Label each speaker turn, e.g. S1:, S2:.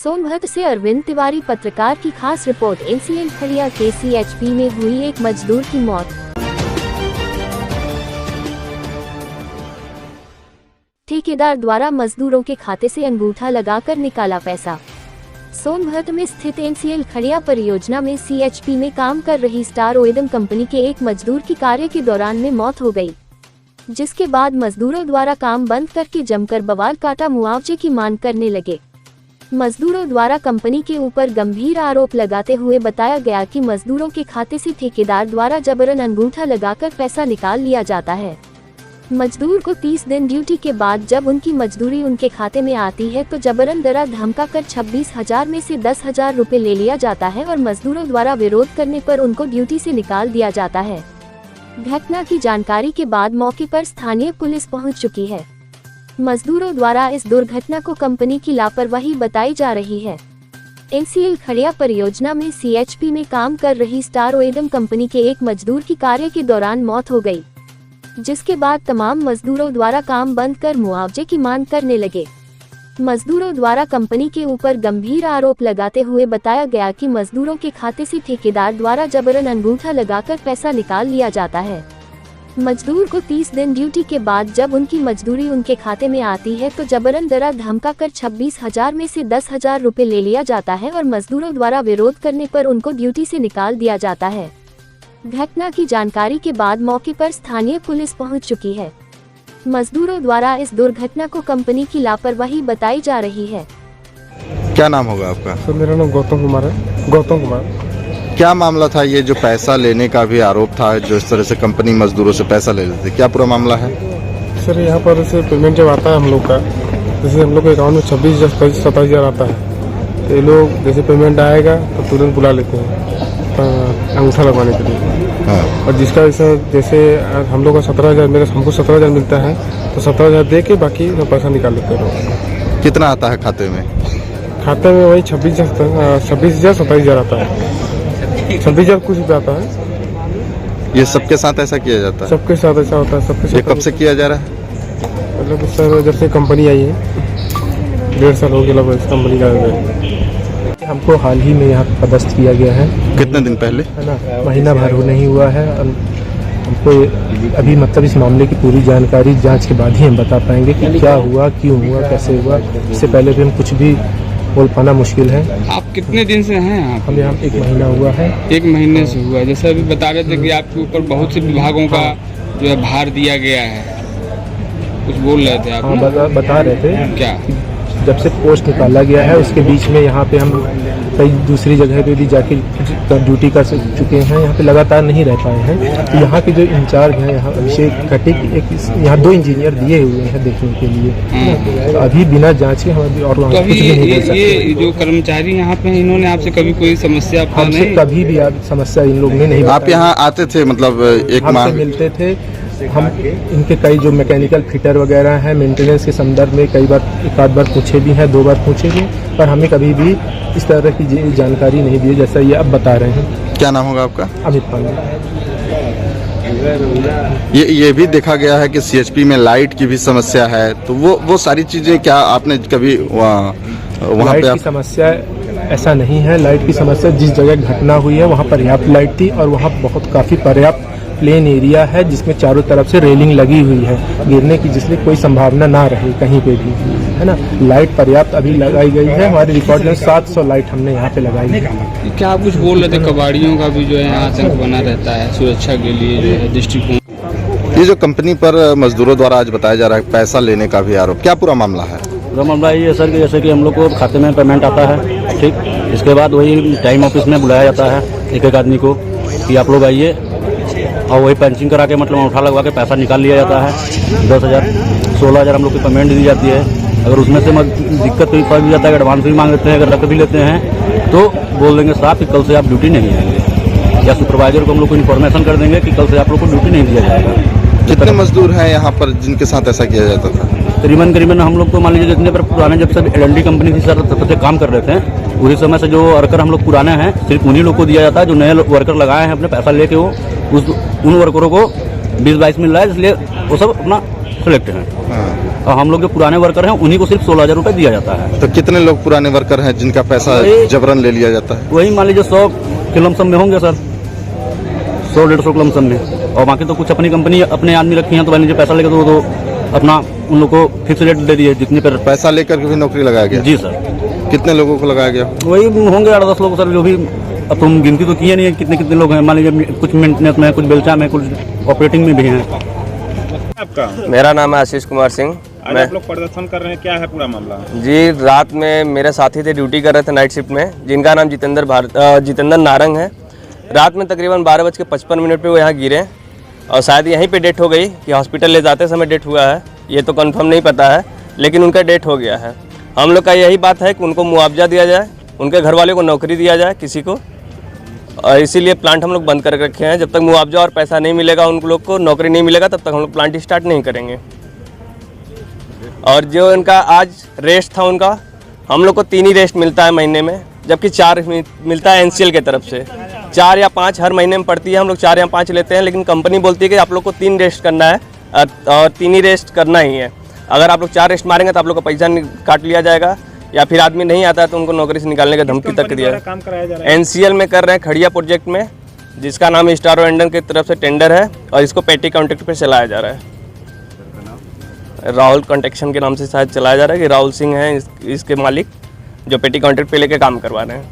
S1: सोनभद्र से अरविंद तिवारी पत्रकार की खास रिपोर्ट। एनसीएल खड़िया के सीएचपी में हुई एक मजदूर की मौत। ठेकेदार द्वारा मजदूरों के खाते से अंगूठा लगाकर निकाला पैसा। सोनभद्र में स्थित एनसीएल खड़िया परियोजना में सीएचपी में काम कर रही स्टार ओएडम कंपनी के एक मजदूर की कार्य के दौरान में मौत हो गई, जिसके बाद मजदूरों द्वारा काम बंद करके जमकर बवाल काटा, मुआवजे की मांग करने लगे। मजदूरों द्वारा कंपनी के ऊपर गंभीर आरोप लगाते हुए बताया गया कि मजदूरों के खाते से ठेकेदार द्वारा जबरन अंगूठा लगाकर पैसा निकाल लिया जाता है। मजदूर को 30 दिन ड्यूटी के बाद जब उनकी मजदूरी उनके खाते में आती है तो जबरन डरा धमका कर 26,000 में से 10,000 रुपए ले लिया जाता है और मजदूरों द्वारा विरोध करने पर उनको ड्यूटी से निकाल दिया जाता है। घटना की जानकारी के बाद मौके पर स्थानीय पुलिस पहुंच चुकी है। मजदूरों द्वारा इस दुर्घटना को कंपनी की लापरवाही बताई जा रही है। एनसीएल खड़िया परियोजना में सीएचपी में काम कर रही स्टार ओएडम कंपनी के एक मजदूर की कार्य के दौरान मौत हो गई, जिसके बाद तमाम मजदूरों द्वारा काम बंद कर मुआवजे की मांग करने लगे। मजदूरों द्वारा कंपनी के ऊपर गंभीर आरोप लगाते हुए बताया गया कि मजदूरों के खाते से ठेकेदार द्वारा जबरन अंगूठा लगाकर पैसा निकाल लिया जाता है। मजदूर को 30 दिन ड्यूटी के बाद जब उनकी मजदूरी उनके खाते में आती है तो जबरन डरा धमका कर 26,000 में से 10,000 रुपए ले लिया जाता है और मजदूरों द्वारा विरोध करने पर उनको ड्यूटी से निकाल दिया जाता है। घटना की जानकारी के बाद मौके पर स्थानीय पुलिस पहुंच चुकी है। मजदूरों द्वारा इस दुर्घटना को कंपनी की लापरवाही बताई जा रही है।
S2: क्या नाम होगा आपका?
S3: सर मेरा नाम गौतम कुमार है। गौतम कुमार।
S2: क्या मामला था ये जो पैसा लेने का भी आरोप था, जो इस तरह से कंपनी मजदूरों से पैसा ले लेते, क्या पूरा मामला है?
S3: सर यहाँ पर से पेमेंट जब आता है हम लोग का, जैसे हम लोग के अकाउंट में 26,000 आता है, तो ये लोग जैसे पेमेंट आएगा तो तुरंत बुला लेते हैं अंगूठा लगवाने के लिए। हाँ। और जिसका जैसे हम लोग का 17,000 हमको 17,000 मिलता है तो 17,000 दे के बाकी पैसा निकाल लेते हैं लोग।
S2: कितना आता है खाते में?
S3: खाते में वही 26,000 27,000 आता है। 26,000 कुछ भी आता है।
S2: ये सबके साथ ऐसा किया जाता है?
S3: सबके साथ ऐसा होता है। सबके साथ।
S2: ये कब से किया जा रहा है?
S3: मतलब सर जब से कंपनी आई है 1.5 साल हो गया इस कंपनी का। हमको हाल ही में यहाँ पदस्थ किया गया है।
S2: कितने दिन पहले?
S3: है ना, महीना भर नहीं हुआ है। हमको अभी मतलब इस मामले की पूरी जानकारी जांच के बाद ही हम बता पाएंगे कि क्या हुआ, क्यों हुआ, कैसे हुआ। इससे पहले भी हम कुछ भी बोल पाना मुश्किल है।
S4: आप कितने दिन से हैं यहाँ?
S3: हम यहाँ 1 महीना हुआ है।
S4: 1 महीने से हुआ। जैसे अभी बता रहे थे कि आपके ऊपर बहुत से विभागों का जो है भार दिया गया है, कुछ बोल रहे थे आप?
S3: हाँ, बता रहे थे।
S4: क्या?
S3: जब से पोस्ट निकाला गया है उसके बीच में यहाँ पे हम कई दूसरी जगह पे भी जाके ड्यूटी कर चुके हैं, यहाँ पे लगातार नहीं रह पाए हैं। तो यहाँ के जो इंचार्ज हैं यहाँ अभिषेक खटीक, यहाँ 2 इंजीनियर दिए हुए हैं देखने के लिए। तो अभी बिना जांच के हम और
S4: तो अभी ये जो कर्मचारी यहाँ पे इन्होंने आपसे कभी कोई समस्या?
S3: हमसे कभी भी समस्या इन लोग ने नहीं।
S2: आप यहाँ आते थे मतलब एक माह
S3: मिलते थे हम। इनके कई जो मैकेनिकल फिटर वगैरह हैं मेंटेनेंस के संदर्भ में कई बार 1 बार पूछे भी हैं, 2 बार पूछे भी, पर हमें कभी भी इस तरह की जानकारी नहीं दी जैसा ये अब बता रहे हैं।
S2: क्या नाम होगा आपका?
S3: अमित पांडे।
S2: ये भी देखा गया है कि सीएचपी में लाइट की भी समस्या है, तो वो सारी चीजें क्या आपने कभी वहाँ
S3: लाइट
S2: पे
S3: की समस्या ऐसा नहीं है। लाइट की समस्या जिस जगह घटना हुई है वहाँ पर्याप्त लाइट थी और वहाँ बहुत काफी पर्याप्त प्लेन एरिया है जिसमें चारों तरफ से रेलिंग लगी हुई है गिरने की, जिसलिए कोई संभावना ना रहे कहीं पे भी, है ना। लाइट पर्याप्त अभी लगाई गई है। हमारी रिकॉर्ड में 700 लाइट हमने यहाँ पे लगाई है।
S4: क्या आप कुछ बोल रहे थे? कबाड़ियों का भी जो है आतंक बना रहता है सुरक्षा के लिए जो है दृष्टिकोण।
S2: ये जो कंपनी पर मजदूरों द्वारा आज बताया जा रहा है पैसा लेने का भी आरोप, क्या पूरा मामला है?
S5: पूरा मामला ये है सर कि जैसे कि हम लोग को खाते में पेमेंट आता है, ठीक, इसके बाद वही टाइम ऑफिस में बुलाया जाता है एक आदमी को कि आप लोग आइए, और वही पंचिंग करा के मतलब उठा लगवा के पैसा निकाल लिया जाता है। 10,000 16,000 हम लोग की पेमेंट दी जाती है। अगर उसमें से दिक्कत कोई पड़ भी जाता है, एडवांस भी मांग लेते हैं, अगर रख भी लेते हैं तो बोल देंगे साहब कि कल से आप ड्यूटी नहीं आएंगे, या सुपरवाइजर को हम लोग को इन्फॉर्मेशन कर देंगे कि कल से आप लोग को ड्यूटी नहीं दिया जाएगा।
S2: कितने मजदूर हैं यहाँ पर जिनके साथ ऐसा किया जाता था?
S5: करीबन हम लोग को मान लीजिए जितने पर पुराने जब सब LND कंपनी थी सर तब से काम कर रहे थे, उसी समय से जो वर्कर हम लोग पुराने हैं सिर्फ उन्हीं लोग को दिया जाता है। जो नए वर्कर लगाए हैं अपने पैसा लेके उन वर्करों को 20-22 मिल रहा है, इसलिए वो सब अपना सिलेक्ट हैं। और हम लोग जो पुराने वर्कर हैं उन्हीं को सिर्फ 16,000 रुपये दिया जाता है।
S2: तो कितने लोग पुराने वर्कर हैं जिनका पैसा जबरन ले लिया जाता है?
S5: वही मान लीजिए 100 के लमसम में होंगे सर, 100-150 के लमसम में। और बाकी तो कुछ अपनी कंपनी अपने आदमी रखी हैं, तो मान लीजिए पैसा लेकर तो अपना उन लोग को फिक्स रेट दे दिए जितने पर।
S2: पैसा लेकर के भी नौकरी लगाया गया?
S5: जी सर।
S2: कितने लोगों को लगाया गया?
S5: वही होंगे 8-10 लोग सर, जो भी अब तुम गिनती तो किए नहीं है कितने कितने लोग हैं। मान लीजिए कुछ मेंटेनेंस में, कुछ बेलचा में, कुछ ऑपरेटिंग में भी हैं।
S6: आपका?
S7: मेरा नाम है आशीष कुमार सिंह।
S6: आज आप लोग प्रदर्शन कर रहे हैं, क्या है पूरा मामला?
S7: जी, रात में मेरे साथी थे, ड्यूटी कर रहे थे नाइट शिफ्ट में, जिनका नाम जितेंद्र नारंग है। रात में तकरीबन 12:55 पे वो यहाँ गिरे और शायद यहीं पे डेथ हो गई कि हॉस्पिटल ले जाते समय डेथ हुआ है, ये तो कंफर्म नहीं पता है, लेकिन उनका डेथ हो गया है। हम लोग का यही बात है कि उनको मुआवजा दिया जाए, उनके घर वाले को नौकरी दिया जाए किसी को, और इसीलिए प्लांट हम लोग बंद करके रखे हैं। जब तक मुआवजा और पैसा नहीं मिलेगा, उन लोग को नौकरी नहीं मिलेगा, तब तक हम लोग प्लांट स्टार्ट नहीं करेंगे। और जो इनका आज रेस्ट था उनका, हम लोग को 3 ही रेस्ट मिलता है महीने में, जबकि 4 मिलता है एनसीएल की तरफ से। 4 या 5 हर महीने में पड़ती है, हम लोग 4 या 5 लेते हैं, लेकिन कंपनी बोलती है कि आप लोग को 3 रेस्ट करना है और 3 ही रेस्ट करना ही है। अगर आप लोग 4 रेस्ट मारेंगे तो आप लोग का पैसा काट लिया जाएगा, या फिर आदमी नहीं आता है तो उनको नौकरी से निकालने का धमकी तक दिया है।
S6: काम कराया जा रहा है?
S7: एनसीएल में कर रहे हैं, खड़िया प्रोजेक्ट में, जिसका नाम स्टारो एंडन की तरफ से टेंडर है, और इसको पेटी कॉन्ट्रैक्ट पे चलाया जा रहा है। राहुल कॉन्ट्रैक्शन के नाम से शायद चलाया जा रहा है, कि राहुल सिंह हैं इसके मालिक, जो पेटी कॉन्ट्रैक्ट पे लेके काम करवा रहे हैं।